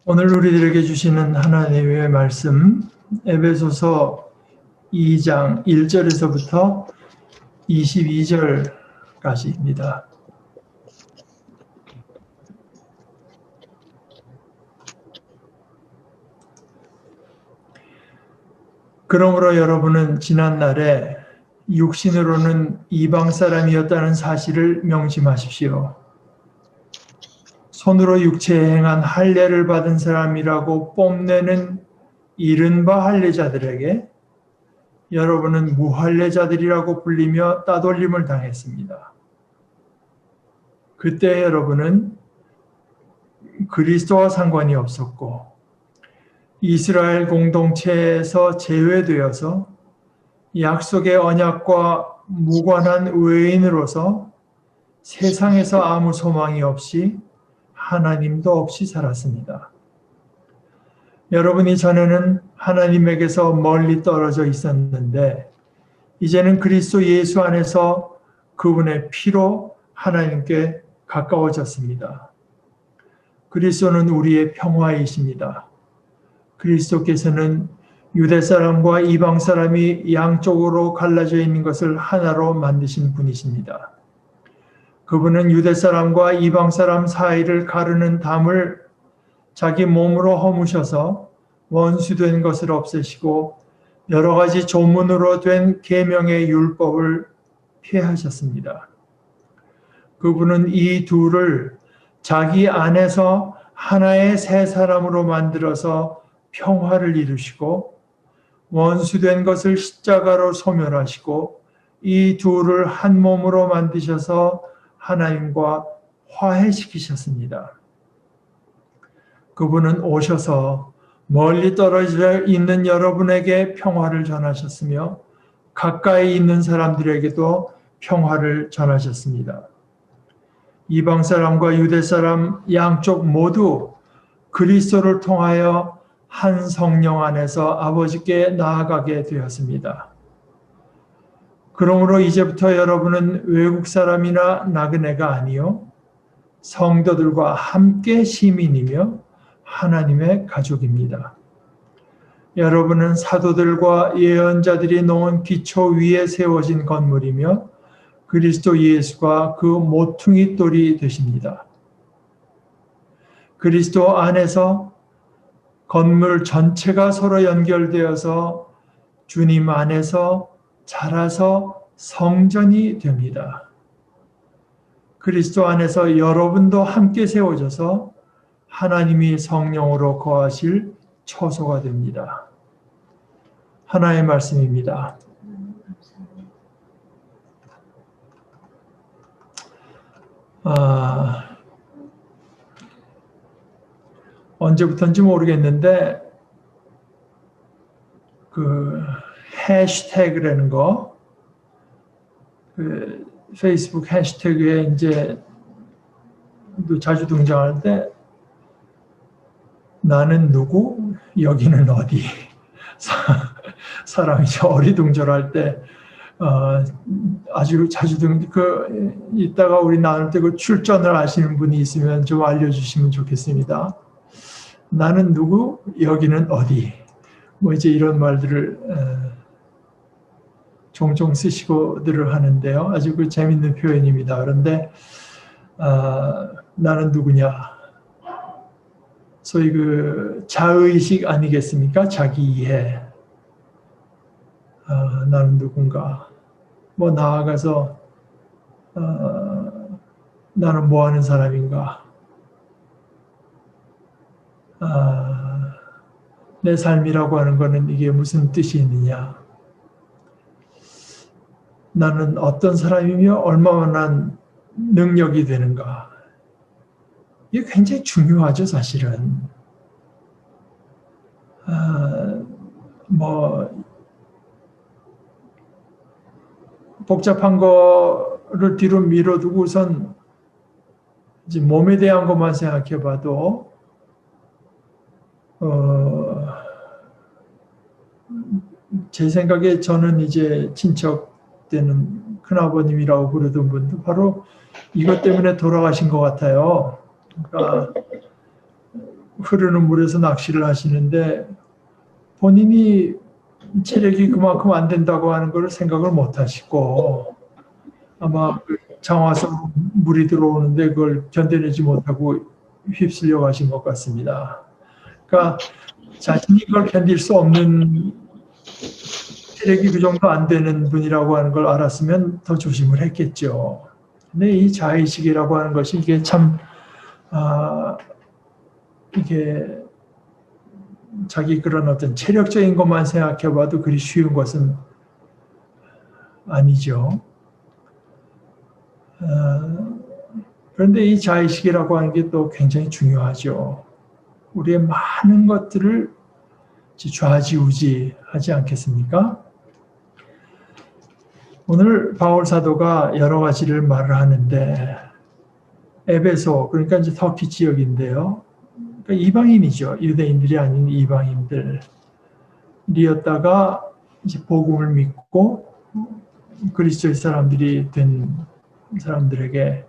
오늘 우리들에게 주시는 하나님의 말씀 에베소서 2장 1절에서부터 22절까지입니다. 그러므로 여러분은 지난날에 육신으로는 이방 사람이었다는 사실을 명심하십시오. 손으로 육체에 행한 할례를 받은 사람이라고 뽐내는 이른바 할례자들에게 여러분은 무할례자들이라고 불리며 따돌림을 당했습니다. 그때 여러분은 그리스도와 상관이 없었고 이스라엘 공동체에서 제외되어서 약속의 언약과 무관한 외인으로서 세상에서 아무 소망이 없이 하나님도 없이 살았습니다. 여러분이 전에는 하나님에게서 멀리 떨어져 있었는데 이제는 그리스도 예수 안에서 그분의 피로 하나님께 가까워졌습니다. 그리스도는 우리의 평화이십니다. 그리스도께서는 유대 사람과 이방 사람이 양쪽으로 갈라져 있는 것을 하나로 만드신 분이십니다. 그분은 유대 사람과 이방 사람 사이를 가르는 담을 자기 몸으로 허무셔서 원수된 것을 없애시고 여러 가지 조문으로 된 계명의 율법을 폐하셨습니다. 그분은 이 둘을 자기 안에서 하나의 새 사람으로 만들어서 평화를 이루시고 원수된 것을 십자가로 소멸하시고 이 둘을 한 몸으로 만드셔서 하나님과 화해시키셨습니다. 그분은 오셔서 멀리 떨어져 있는 여러분에게 평화를 전하셨으며 가까이 있는 사람들에게도 평화를 전하셨습니다. 이방 사람과 유대 사람 양쪽 모두 그리스도를 통하여 한 성령 안에서 아버지께 나아가게 되었습니다. 그러므로 이제부터 여러분은 외국 사람이나 나그네가 아니요 성도들과 함께 시민이며 하나님의 가족입니다. 여러분은 사도들과 예언자들이 놓은 기초 위에 세워진 건물이며 그리스도 예수가 그 모퉁이 돌이 되십니다. 그리스도 안에서 건물 전체가 서로 연결되어서 주님 안에서 자라서 성전이 됩니다. 그리스도 안에서 여러분도 함께 세워져서 하나님이 성령으로 거하실 처소가 됩니다. 하나의 말씀입니다. 언제부터인지 모르겠는데 그 해시태그라는 거, 그 페이스북 해시태그에 이제 자주 등장할 때 나는 누구? 여기는 어디? 사람이 어리둥절할 때 아주 자주 이따가 우리 나눌 때 그 출전을 아시는 분이 있으면 좀 알려주시면 좋겠습니다. 나는 누구? 여기는 어디? 뭐 이제 이런 말들을 종종 쓰시고들을 하는데요. 아주 그 재밌는 표현입니다. 그런데 나는 누구냐? 소위 그 자의식 아니겠습니까? 자기 이해. 나는 누군가. 뭐 나아가서 나는 뭐 하는 사람인가. 내 삶이라고 하는 것은 이게 무슨 뜻이 있느냐. 나는 어떤 사람이며 얼마만한 능력이 되는가. 이게 굉장히 중요하죠, 사실은. 뭐 복잡한 거를 뒤로 밀어두고 우선 이제 몸에 대한 것만 생각해봐도 제 생각에 저는 이제 친척 때는 큰아버님이라고 부르던 분도 바로 이것 때문에 돌아가신 것 같아요. 그러니까 흐르는 물에서 낚시를 하시는데 본인이 체력이 그만큼 안 된다고 하는 걸 생각을 못 하시고 아마 그 장화서 물이 들어오는데 그걸 견뎌내지 못하고 휩쓸려 가신 것 같습니다. 그러니까 자신이 그걸 견딜 수 없는 체력이 그 정도 안 되는 분이라고 하는 걸 알았으면 더 조심을 했겠죠. 근데 이 자의식이라고 하는 것이 이게 참 이게 자기 그런 어떤 체력적인 것만 생각해 봐도 그리 쉬운 것은 아니죠. 그런데 이 자의식이라고 하는 게 또 굉장히 중요하죠. 우리의 많은 것들을 좌지우지하지 않겠습니까? 오늘 바울 사도가 여러 가지를 말을 하는데 에베소, 그러니까 이제 터키 지역인데요. 그러니까 이방인이죠. 유대인들이 아닌 이방인들이었다가 이제 복음을 믿고 그리스도의 사람들이 된 사람들에게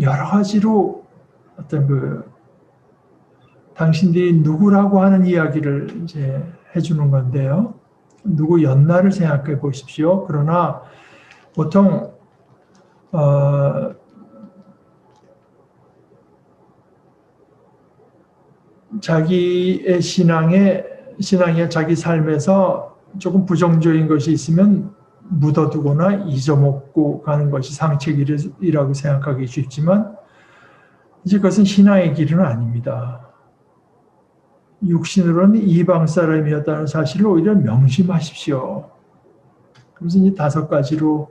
여러 가지로 어떤 그 당신들이 누구라고 하는 이야기를 이제 해주는 건데요. 누구 연나를 생각해 보십시오. 그러나 보통 자기의 신앙에 자기 삶에서 조금 부정적인 것이 있으면 묻어두거나 잊어먹고 가는 것이 상책이라고 생각하기 쉽지만 이제 그것은 신앙의 길은 아닙니다. 육신으로는 이방 사람이었다는 사실을 오히려 명심하십시오. 그래서 이제 5가지로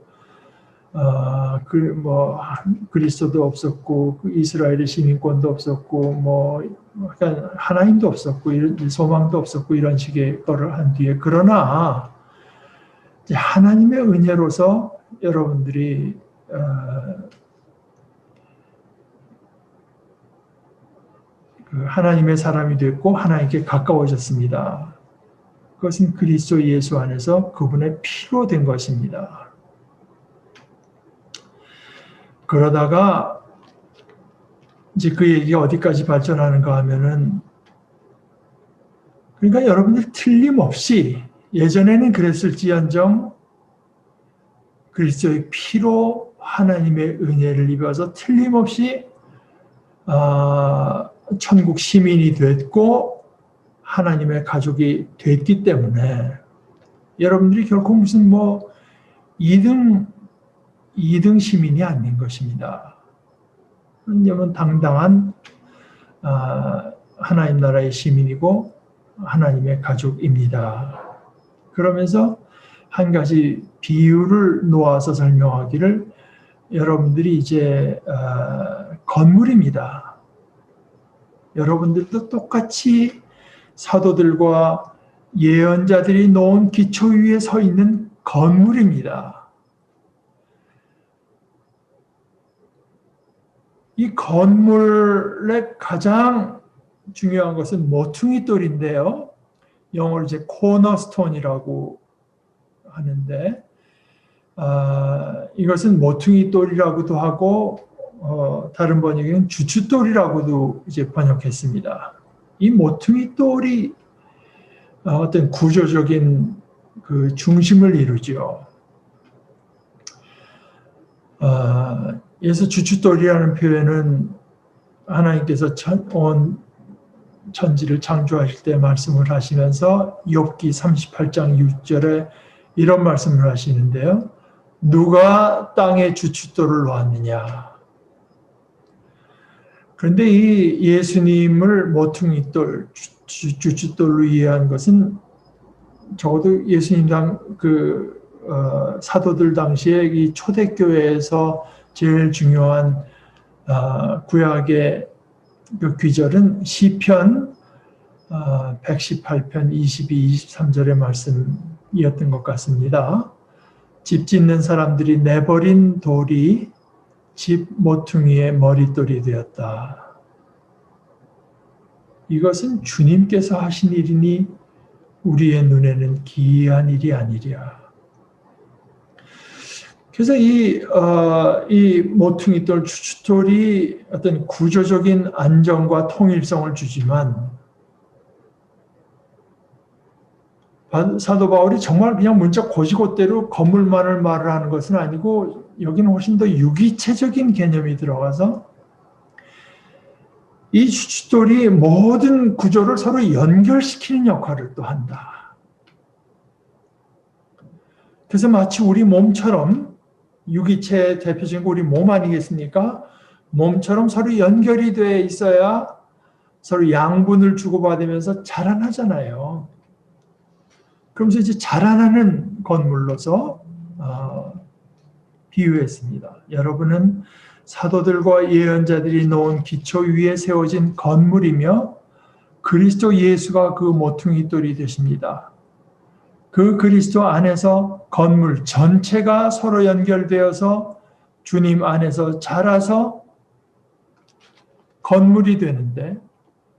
그리스도도 없었고 이스라엘의 시민권도 없었고 그러니까 하나님도 없었고 소망도 없었고 이런 식의 거를 한 뒤에 그러나 이제 하나님의 은혜로서 여러분들이 하나님의 사람이 됐고 하나님께 가까워졌습니다. 그것은 그리스도 예수 안에서 그분의 피로 된 것입니다. 그러다가 이제 그 얘기가 어디까지 발전하는가 하면은 그러니까 여러분들 틀림없이 예전에는 그랬을지언정 그리스도의 피로 하나님의 은혜를 입어서 틀림없이 천국 시민이 됐고 하나님의 가족이 됐기 때문에 여러분들이 결코 무슨 2등 시민이 아닌 것입니다. 왜냐하면 당당한 하나님 나라의 시민이고 하나님의 가족입니다. 그러면서 한 가지 비유를 놓아서 설명하기를 여러분들이 이제 건물입니다. 여러분들도 똑같이 사도들과 예언자들이 놓은 기초 위에 서 있는 건물입니다. 이 건물의 가장 중요한 것은 모퉁이 돌인데요. 영어로 이제 코너스톤이라고 하는데 이것은 모퉁이 돌이라고도 하고 다른 번역에는 주춧돌이라고도 이제 번역했습니다. 이 모퉁이 돌이 어떤 구조적인 그 중심을 이루죠. 그래서 주춧돌이라는 표현은 하나님께서 온 천지를 창조하실 때 말씀을 하시면서 욥기 38장 6절에 이런 말씀을 하시는데요. 누가 땅에 주춧돌을 놓았느냐. 그런데 이 예수님을 모퉁이돌, 주춧돌로 이해한 것은 적어도 예수님 사도들 당시에 이 초대교회에서 제일 중요한 구약의 그 귀절은 시편 118편 22, 23절의 말씀이었던 것 같습니다. 집 짓는 사람들이 내버린 돌이 집 모퉁이의 머릿돌이 되었다. 이것은 주님께서 하신 일이니 우리의 눈에는 기이한 일이 아니랴. 그래서 이 모퉁이돌, 추춧돌이 어떤 구조적인 안정과 통일성을 주지만 사도 바울이 정말 그냥 문자 고지고대로 건물만을 말을 하는 것은 아니고 여기는 훨씬 더 유기체적인 개념이 들어가서 이 추춧돌이 모든 구조를 서로 연결시키는 역할을 또 한다. 그래서 마치 우리 몸처럼 유기체의 대표적인 우리 몸 아니겠습니까? 몸처럼 서로 연결이 되어 있어야 서로 양분을 주고받으면서 자라나잖아요. 그러면서 이제 자라나는 건물로서 비유했습니다. 여러분은 사도들과 예언자들이 놓은 기초 위에 세워진 건물이며 그리스도 예수가 그 모퉁이돌이 되십니다. 그 그리스도 안에서 건물 전체가 서로 연결되어서 주님 안에서 자라서 건물이 되는데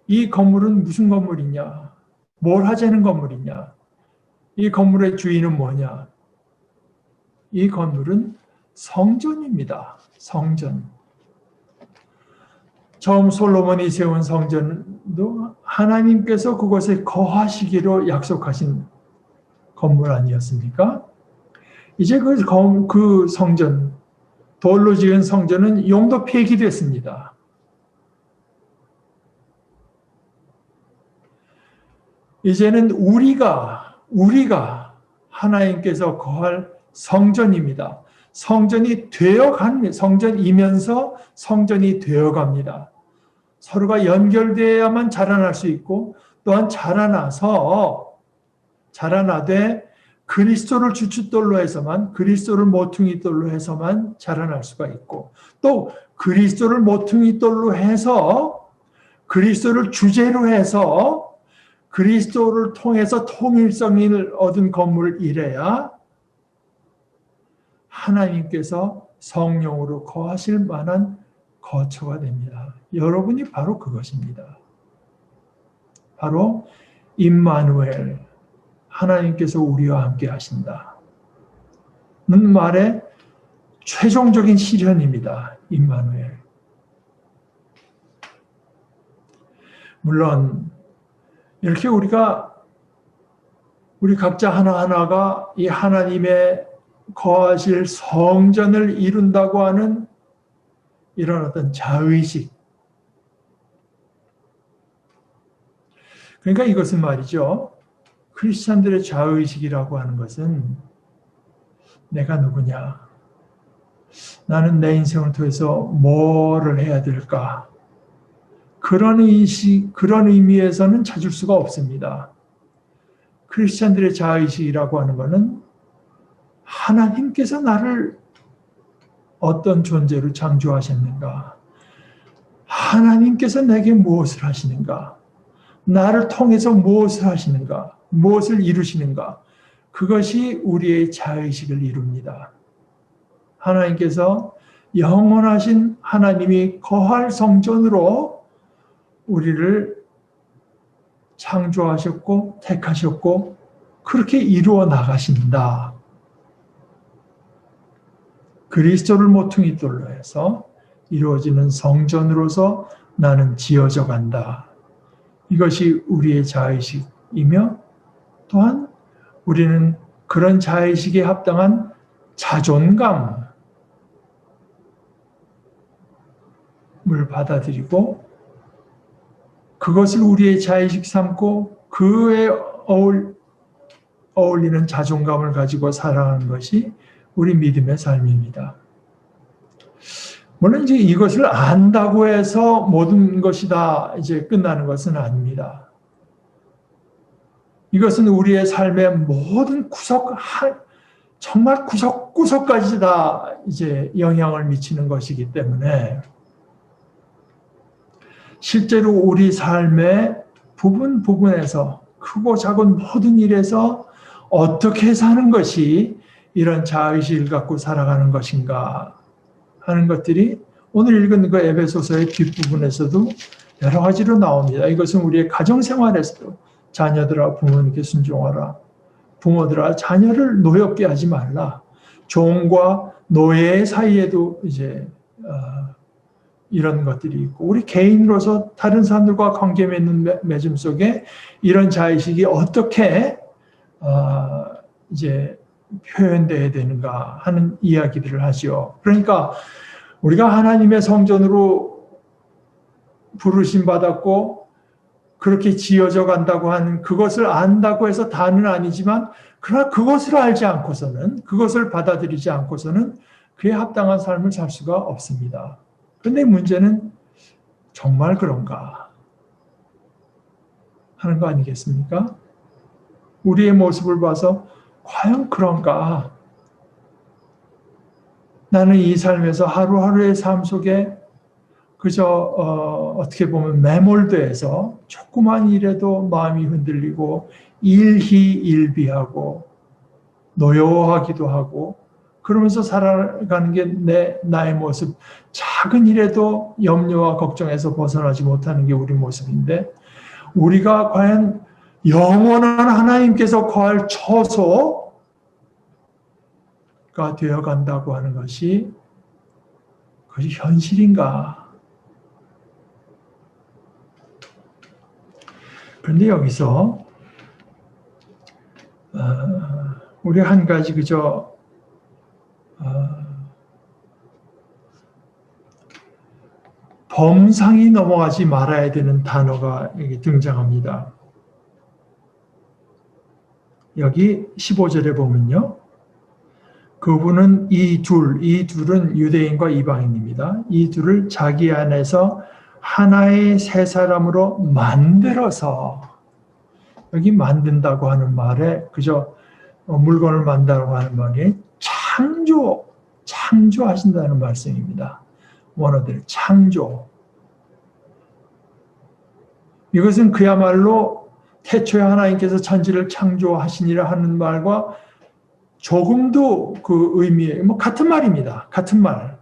이 건물은 무슨 건물이냐? 뭘 하자는 건물이냐? 이 건물의 주인은 뭐냐? 이 건물은 성전입니다. 성전. 처음 솔로몬이 세운 성전도 하나님께서 그곳에 거하시기로 약속하신 건물 아니었습니까? 이제 그 성전, 돌로 지은 성전은 용도 폐기됐습니다. 이제는 우리가 하나님께서 거할 성전입니다. 성전이 되어갑니다. 성전이면서 성전이 되어갑니다. 서로가 연결되어야만 자라날 수 있고 또한 자라나되 그리스도를 주춧돌로 해서만 그리스도를 모퉁이돌로 해서만 자라날 수가 있고 또 그리스도를 모퉁이돌로 해서 그리스도를 주제로 해서 그리스도를 통해서 통일성을 얻은 건물을 이래야 하나님께서 성령으로 거하실 만한 거처가 됩니다. 여러분이 바로 그것입니다. 바로 임마누엘, 하나님께서 우리와 함께 하신다. 는 말의 최종적인 실현입니다. 임마누엘. 물론 이렇게 우리 각자 하나하나가 이 하나님의 거하실 성전을 이룬다고 하는 이런 어떤 자의식. 그러니까 이것은 말이죠. 크리스찬들의 자의식이라고 하는 것은 내가 누구냐? 나는 내 인생을 통해서 뭐를 해야 될까? 그런 의미에서는 찾을 수가 없습니다. 크리스찬들의 자의식이라고 하는 것은 하나님께서 나를 어떤 존재로 창조하셨는가? 하나님께서 내게 무엇을 하시는가? 나를 통해서 무엇을 하시는가? 무엇을 이루시는가? 그것이 우리의 자의식을 이룹니다. 하나님께서 영원하신 하나님이 거할 성전으로 우리를 창조하셨고 택하셨고 그렇게 이루어 나가신다. 그리스도를 모퉁이돌로 해서 이루어지는 성전으로서 나는 지어져 간다. 이것이 우리의 자의식이며 또한 우리는 그런 자의식에 합당한 자존감을 받아들이고 그것을 우리의 자의식 삼고 그에 어울리는 자존감을 가지고 살아가는 것이 우리 믿음의 삶입니다. 물론 이제 이것을 안다고 해서 모든 것이 다 이제 끝나는 것은 아닙니다. 이것은 우리의 삶의 모든 정말 구석구석까지 다 이제 영향을 미치는 것이기 때문에 실제로 우리 삶의 부분에서 크고 작은 모든 일에서 어떻게 사는 것이 이런 자의식을 갖고 살아가는 것인가 하는 것들이 오늘 읽은 그 에베소서의 뒷부분에서도 여러 가지로 나옵니다. 이것은 우리의 가정생활에서도 자녀들아 부모님께 순종하라. 부모들아 자녀를 노엽게 하지 말라. 종과 노예 사이에도 이제 이런 것들이 있고, 우리 개인으로서 다른 사람들과 관계 맺는 맺음 속에 이런 자의식이 어떻게 이제 표현되어야 되는가 하는 이야기들을 하죠. 그러니까 우리가 하나님의 성전으로 부르심 받았고 그렇게 지어져 간다고 하는 그것을 안다고 해서 다는 아니지만, 그러나 그것을 알지 않고서는, 그것을 받아들이지 않고서는 그에 합당한 삶을 살 수가 없습니다. 그런데 문제는 정말 그런가 하는 거 아니겠습니까? 우리의 모습을 봐서 과연 그런가? 나는 이 삶에서 하루하루의 삶 속에 그저 어떻게 보면 매몰돼서 조그만 일에도 마음이 흔들리고 일희일비하고 노여워하기도 하고 그러면서 살아가는 게 나의 모습. 작은 일에도 염려와 걱정에서 벗어나지 못하는 게 우리 모습인데, 우리가 과연 영원한 하나님께서 거할 처소가 되어간다고 하는 것이 그것이 현실인가? 그런데 여기서 우리 한 가지 그저 범상이 넘어가지 말아야 되는 단어가 여기 등장합니다. 여기 15절에 보면요. 그분은 이 둘은 유대인과 이방인입니다. 이 둘을 자기 안에서 하나의 새 사람으로 만들어서, 여기 만든다고 하는 말에 그저 물건을 만든다고 하는 말이 창조하신다는 말씀입니다. 원어대로 창조. 이것은 그야말로 태초에 하나님께서 천지를 창조하시니라 하는 말과 조금도 그 의미에 같은 말입니다. 같은 말.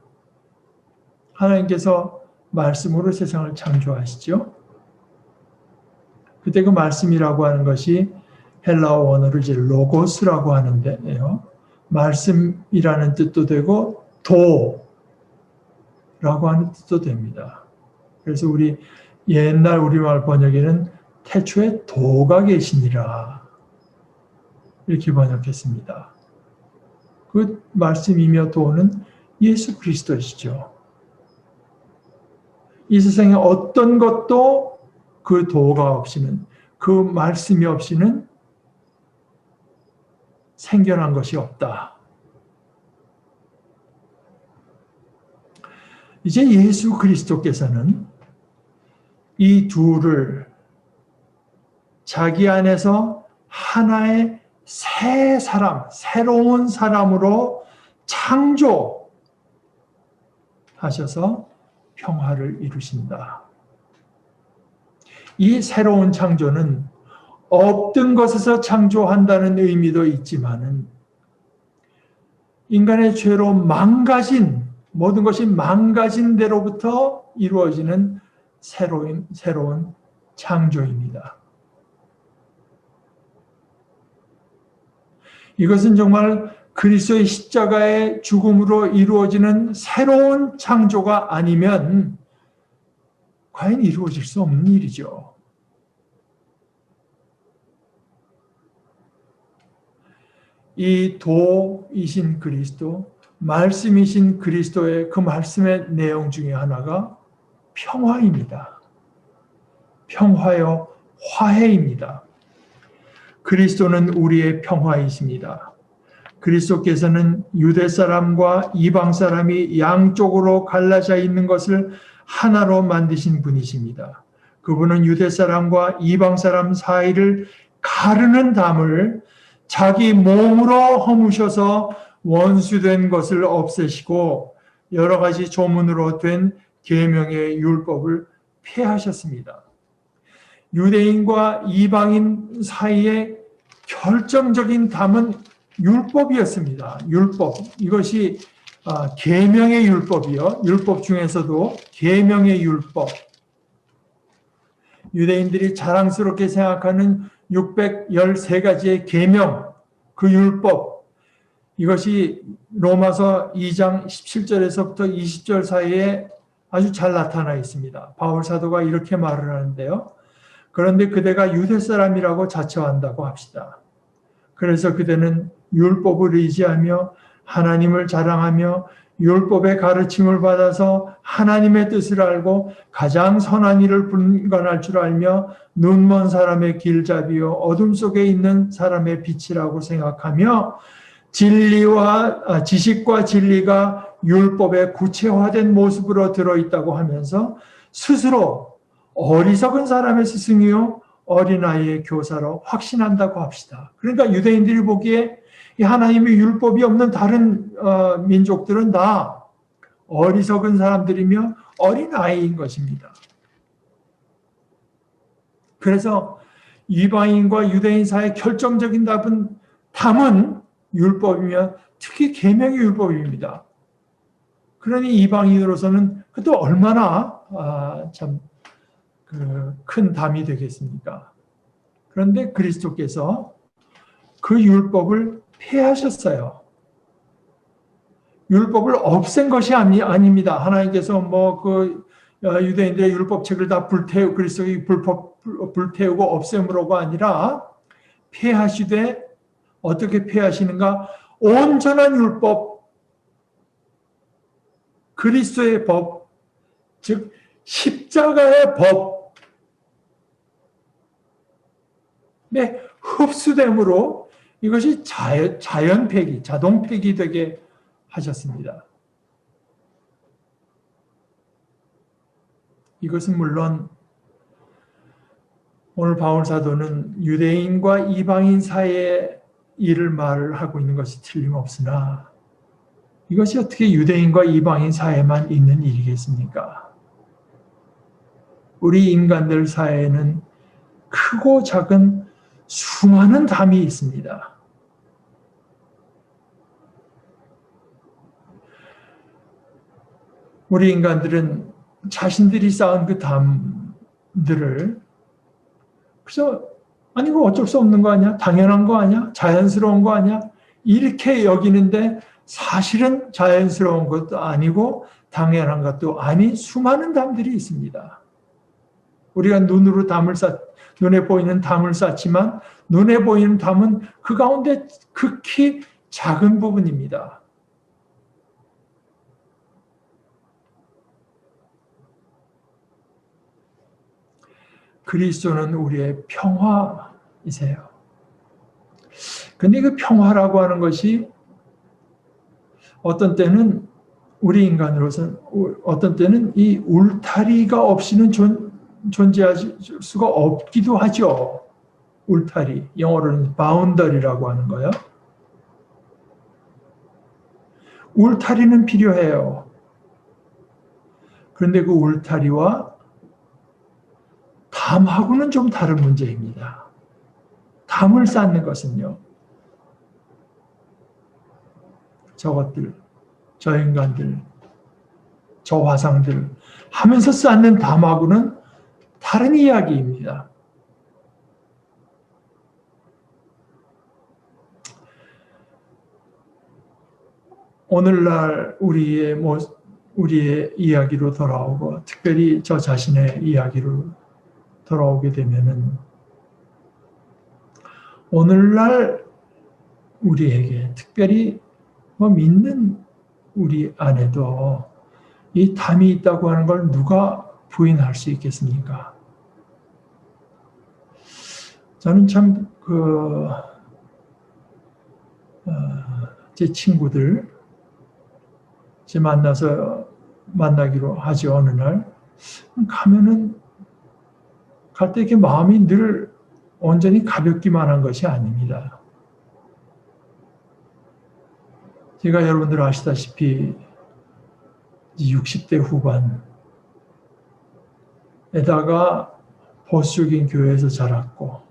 하나님께서 말씀으로 세상을 창조하시죠. 그때 그 말씀이라고 하는 것이 헬라어 원어로 이제 로고스라고 하는데요. 말씀이라는 뜻도 되고 도라고 하는 뜻도 됩니다. 그래서 우리 옛날 우리말 번역에는 태초에 도가 계시니라 이렇게 번역했습니다. 그 말씀이며 도는 예수 그리스도시죠. 이 세상에 어떤 것도 그 도가 없이는, 그 말씀이 없이는 생겨난 것이 없다. 이제 예수 그리스도께서는 이 둘을 자기 안에서 하나의 새 사람, 새로운 사람으로 창조하셔서 평화를 이루신다. 이 새로운 창조는 없던 것에서 창조한다는 의미도 있지만은, 인간의 죄로 망가진, 모든 것이 망가진 데로부터 이루어지는 새로운 창조입니다. 이것은 정말 그리스도의 십자가의 죽음으로 이루어지는 새로운 창조가 아니면 과연 이루어질 수 없는 일이죠. 이 도이신 그리스도, 말씀이신 그리스도의 그 말씀의 내용 중에 하나가 평화입니다. 평화요, 화해입니다. 그리스도는 우리의 평화이십니다. 그리스도께서는 유대 사람과 이방 사람이 양쪽으로 갈라져 있는 것을 하나로 만드신 분이십니다. 그분은 유대 사람과 이방 사람 사이를 가르는 담을 자기 몸으로 허무셔서 원수된 것을 없애시고 여러 가지 조문으로 된 계명의 율법을 폐하셨습니다. 유대인과 이방인 사이의 결정적인 담은 율법이었습니다. 율법. 이것이 계명의 율법이요. 율법 중에서도 계명의 율법. 유대인들이 자랑스럽게 생각하는 613가지의 계명, 그 율법. 이것이 로마서 2장 17절에서부터 20절 사이에 아주 잘 나타나 있습니다. 바울 사도가 이렇게 말을 하는데요. 그런데 그대가 유대 사람이라고 자처한다고 합시다. 그래서 그대는 율법을 의지하며 하나님을 자랑하며 율법의 가르침을 받아서 하나님의 뜻을 알고 가장 선한 일을 분간할 줄 알며 눈먼 사람의 길잡이요 어둠 속에 있는 사람의 빛이라고 생각하며 진리와 지식과 진리가 율법의 구체화된 모습으로 들어있다고 하면서 스스로 어리석은 사람의 스승이요 어린아이의 교사로 확신한다고 합시다. 그러니까 유대인들이 보기에 이 하나님의 율법이 없는 다른 민족들은 다 어리석은 사람들이며 어린아이인 것입니다. 그래서 이방인과 유대인 사이의 결정적인 담은 율법이며 특히 계명의 율법입니다. 그러니 이방인으로서는 그것도 얼마나 참 큰 담이 되겠습니까? 그런데 그리스도께서 그 율법을 폐하셨어요. 율법을 없앤 것이 아닙니다. 하나님께서 유대인들의 율법책을 다 그리스도의 불태우고 없앰으로가 아니라 폐하시되 어떻게 폐하시는가? 온전한 율법, 그리스도의 법, 즉 십자가의 법에 흡수됨으로 이것이 자동 폐기 되게 하셨습니다. 이것은 물론 오늘 바울 사도는 유대인과 이방인 사이의 일을 말을 하고 있는 것이 틀림없으나 이것이 어떻게 유대인과 이방인 사이에만 있는 일이겠습니까? 우리 인간들 사이에는 크고 작은 수많은 담이 있습니다. 우리 인간들은 자신들이 쌓은 그 담들을 그래서 아니 이거 어쩔 수 없는 거 아니야? 당연한 거 아니야? 자연스러운 거 아니야? 이렇게 여기는데 사실은 자연스러운 것도 아니고 당연한 것도 아닌 수많은 담들이 있습니다. 우리가 눈에 보이는 담을 쌓지만 눈에 보이는 담은 그 가운데 극히 작은 부분입니다. 그리스도는 우리의 평화이세요. 근데 그 평화라고 하는 것이 어떤 때는 우리 인간으로서는 어떤 때는 이 울타리가 없이는 존재할 수가 없기도 하죠. 울타리, 영어로는 바운더리라고 하는 거예요. 울타리는 필요해요. 그런데 그 울타리와 담하고는 좀 다른 문제입니다. 담을 쌓는 것은요. 저것들, 저 인간들, 저 화상들 하면서 쌓는 담하고는 다른 이야기입니다. 오늘날 우리의 이야기로 돌아오고 특별히 저 자신의 이야기로 돌아오게 되면은 오늘날 우리에게 특별히 믿는 우리 안에도 이 담이 있다고 하는 걸 누가 부인할 수 있겠습니까? 저는 참 제 친구들 만나기로 하지 어느 날 가면은 갈 때 이렇게 마음이 늘 온전히 가볍기만 한 것이 아닙니다. 제가 여러분들 아시다시피 60대 후반에다가 보수적인 교회에서 자랐고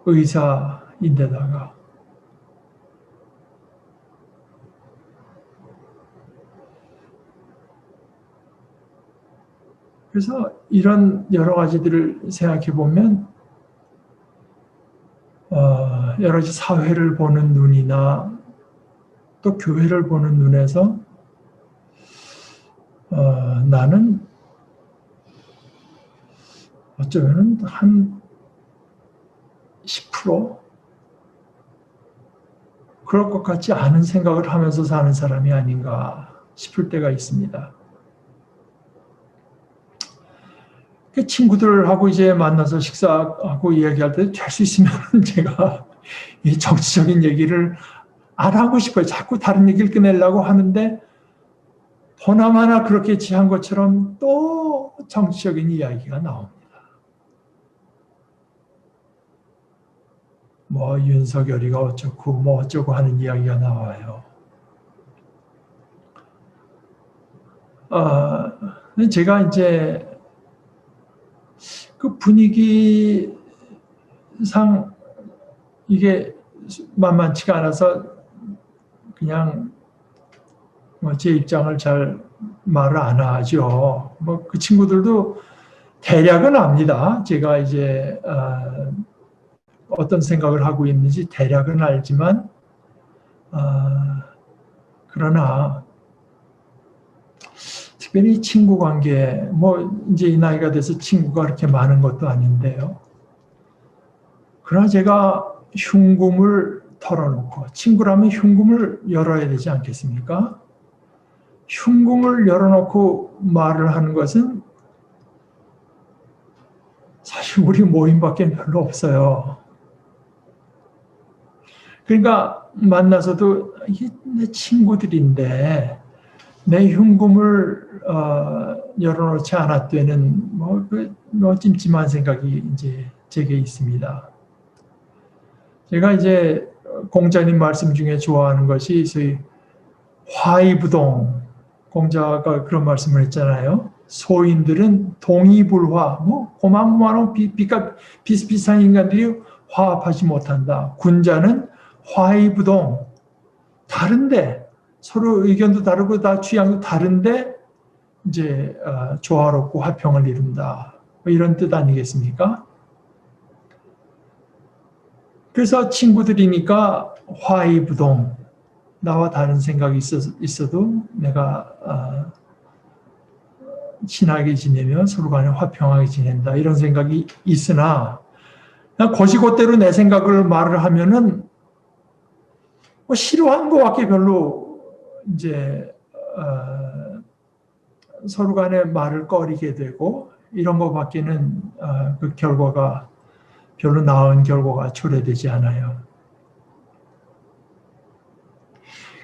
의사인데다가 그래서 이런 여러 가지들을 생각해 보면 여러 가지 사회를 보는 눈이나 또 교회를 보는 눈에서 나는 어쩌면 한 10% 그럴 것 같지 않은 생각을 하면서 사는 사람이 아닌가 싶을 때가 있습니다. 친구들하고 이제 만나서 식사하고 이야기할 때 될 수 있으면 제가 이 정치적인 얘기를 안 하고 싶어요. 자꾸 다른 얘기를 꺼내려고 하는데 보나마나 그렇게 취한 것처럼 또 정치적인 이야기가 나옵니다. 뭐 윤석열이가 어쩌고 뭐 어쩌고 하는 이야기가 나와요. 제가 이제 그 분위기상 이게 만만치가 않아서 그냥 제 입장을 잘 말을 안 하죠. 뭐 그 친구들도 대략은 압니다. 제가 이제 어떤 생각을 하고 있는지 대략은 알지만 그러나 특별히 친구 관계 뭐 이제 이 나이가 돼서 친구가 그렇게 많은 것도 아닌데요. 그러나 제가 흉금을 털어놓고 친구라면 흉금을 열어야 되지 않겠습니까? 흉금을 열어놓고 말을 하는 것은 사실 우리 모임밖에 별로 없어요. 그러니까 만나서도 이게 내 친구들인데 내 흉금을 열어놓지 않았다는 뭐 찜찜한 생각이 이제 제게 있습니다. 제가 이제 공자님 말씀 중에 좋아하는 것이 소위 화이부동, 공자가 그런 말씀을 했잖아요. 소인들은 동의불화, 뭐 고만고만한 비슷비슷한 인간들이 화합하지 못한다. 군자는 화이부동, 다른데 서로 의견도 다르고 다 취향도 다른데 이제 조화롭고 화평을 이룬다. 뭐 이런 뜻 아니겠습니까? 그래서 친구들이니까 화이부동, 나와 다른 생각이 있어도 내가 친하게 지내면 서로 간에 화평하게 지낸다. 이런 생각이 있으나 그냥 거시것대로 내 생각을 말을 하면은 뭐 싫어하는 것밖에 별로 이제 서로 간에 말을 꺼리게 되고 이런 것밖에는 그 결과가 별로 나은 결과가 초래되지 않아요.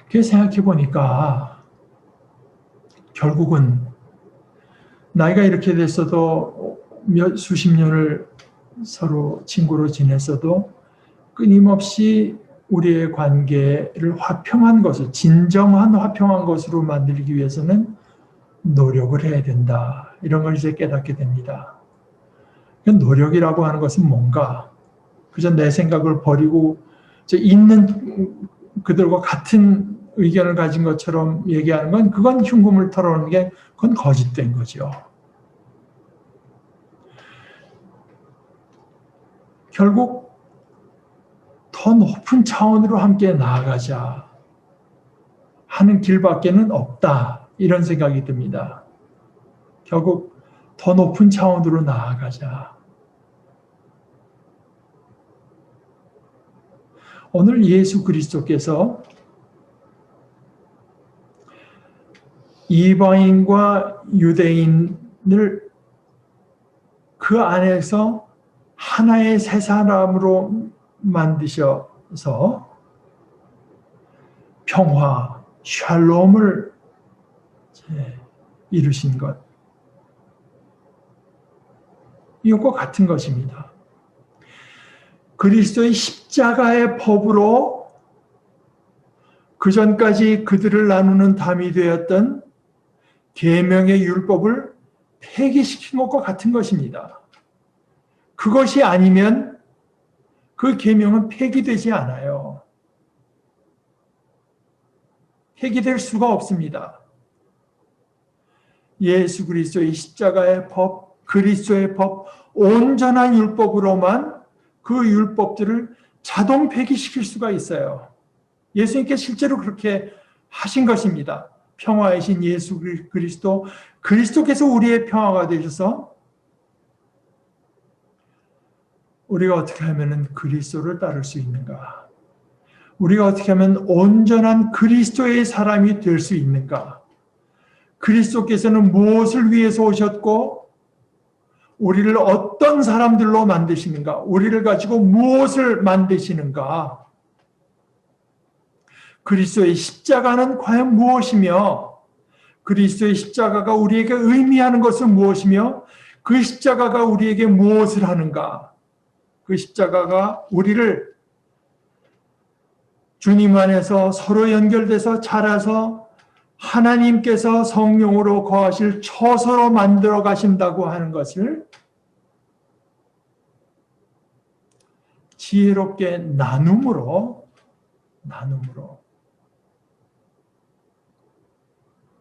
그래서 생각해 보니까 결국은 나이가 이렇게 됐어도 수십 년을 서로 친구로 지냈어도 끊임없이 우리의 관계를 화평한 것을, 진정한 화평한 것으로 만들기 위해서는 노력을 해야 된다. 이런 걸 이제 깨닫게 됩니다. 노력이라고 하는 것은 뭔가? 그저 내 생각을 버리고 있는 그들과 같은 의견을 가진 것처럼 얘기하는 건 그건 흉금을 털어오는 게 그건 거짓된 거죠. 결국 더 높은 차원으로 함께 나아가자 하는 길밖에는 없다. 이런 생각이 듭니다. 결국 더 높은 차원으로 나아가자. 오늘 예수 그리스도께서 이방인과 유대인을 그 안에서 하나의 새 사람으로 만드셔서 평화, 샬롬을 이루신 것. 이것과 같은 것입니다. 그리스도의 십자가의 법으로 그전까지 그들을 나누는 담이 되었던 계명의 율법을 폐기시킨 것과 같은 것입니다. 그것이 아니면 그 계명은 폐기되지 않아요. 폐기될 수가 없습니다. 예수 그리스도의 십자가의 법, 그리스도의 법, 온전한 율법으로만 그 율법들을 자동 폐기시킬 수가 있어요. 예수님께 실제로 그렇게 하신 것입니다. 평화의 신 예수 그리스도, 그리스도께서 우리의 평화가 되셔서 우리가 어떻게 하면 그리스도를 따를 수 있는가? 우리가 어떻게 하면 온전한 그리스도의 사람이 될 수 있는가? 그리스도께서는 무엇을 위해서 오셨고 우리를 어떤 사람들로 만드시는가? 우리를 가지고 무엇을 만드시는가? 그리스도의 십자가는 과연 무엇이며 그리스도의 십자가가 우리에게 의미하는 것은 무엇이며 그 십자가가 우리에게 무엇을 하는가? 그 십자가가 우리를 주님 안에서 서로 연결돼서 자라서 하나님께서 성령으로 거하실 처소로 만들어 가신다고 하는 것을 지혜롭게 나눔으로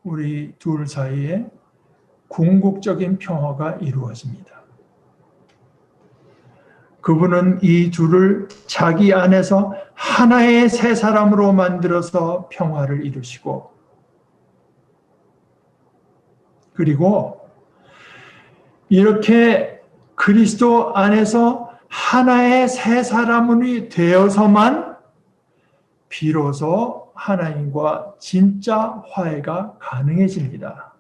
우리 둘 사이에 궁극적인 평화가 이루어집니다. 그분은 이 둘을 자기 안에서 하나의 새 사람으로 만들어서 평화를 이루시고 그리고 이렇게 그리스도 안에서 하나의 새 사람이 되어서만 비로소 하나님과 진짜 화해가 가능해집니다.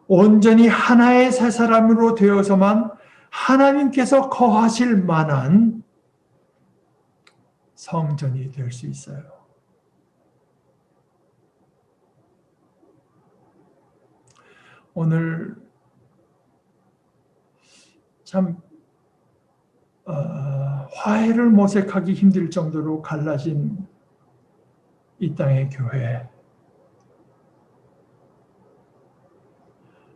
온전히 하나의 새 사람으로 되어서만 하나님께서 거하실 만한 성전이 될 수 있어요. 오늘 참 화해를 모색하기 힘들 정도로 갈라진 이 땅의 교회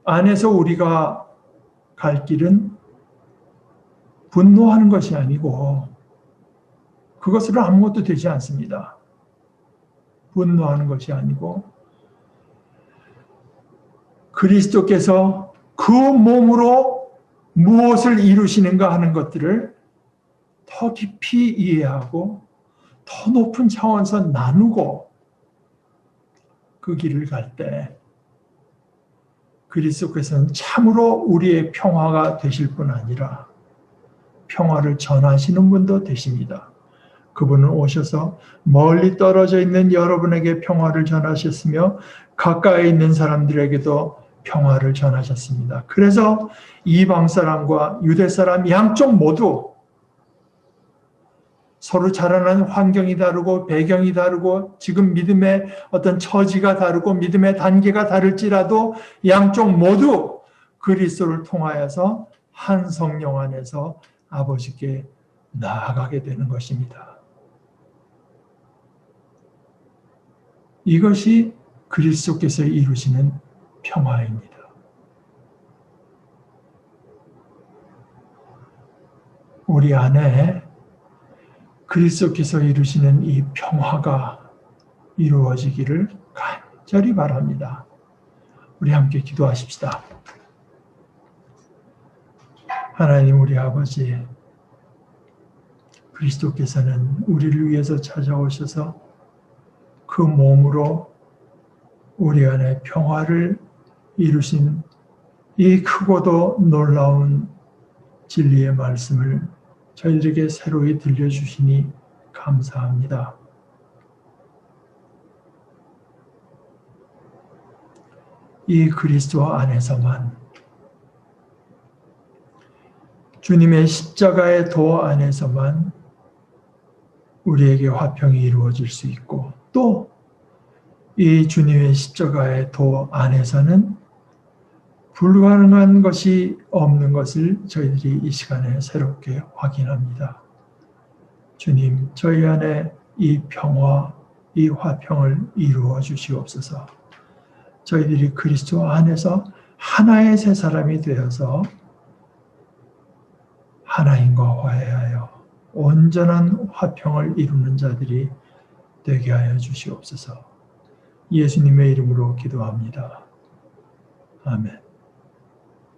안에서 우리가 갈 길은 분노하는 것이 아니고 그것으로 아무것도 되지 않습니다. 분노하는 것이 아니고 그리스도께서 그 몸으로 무엇을 이루시는가 하는 것들을 더 깊이 이해하고 더 높은 차원에서 나누고 그 길을 갈 때 그리스도께서는 참으로 우리의 평화가 되실 뿐 아니라 평화를 전하시는 분도 되십니다. 그분은 오셔서 멀리 떨어져 있는 여러분에게 평화를 전하셨으며 가까이 있는 사람들에게도 평화를 전하셨습니다. 그래서 이방 사람과 유대 사람 양쪽 모두 서로 자라난 환경이 다르고 배경이 다르고 지금 믿음의 어떤 처지가 다르고 믿음의 단계가 다를지라도 양쪽 모두 그리스도를 통하여서 한 성령 안에서 아버지께 나아가게 되는 것입니다. 이것이 그리스도께서 이루시는 평화입니다. 우리 안에 그리스도께서 이루시는 이 평화가 이루어지기를 간절히 바랍니다. 우리 함께 기도하십시다. 하나님 우리 아버지, 그리스도께서는 우리를 위해서 찾아오셔서 그 몸으로 우리 안에 평화를 이루신 이 크고도 놀라운 진리의 말씀을 저희들에게 새로이 들려주시니 감사합니다. 이 그리스도 안에서만 주님의 십자가의 도 안에서만 우리에게 화평이 이루어질 수 있고 또 이 주님의 십자가의 도 안에서는 불가능한 것이 없는 것을 저희들이 이 시간에 새롭게 확인합니다. 주님, 저희 안에 이 평화, 이 화평을 이루어 주시옵소서. 저희들이 그리스도 안에서 하나의 새 사람이 되어서 하나님과 화해하여 온전한 화평을 이루는 자들이 되게 하여 주시옵소서. 예수님의 이름으로 기도합니다. 아멘.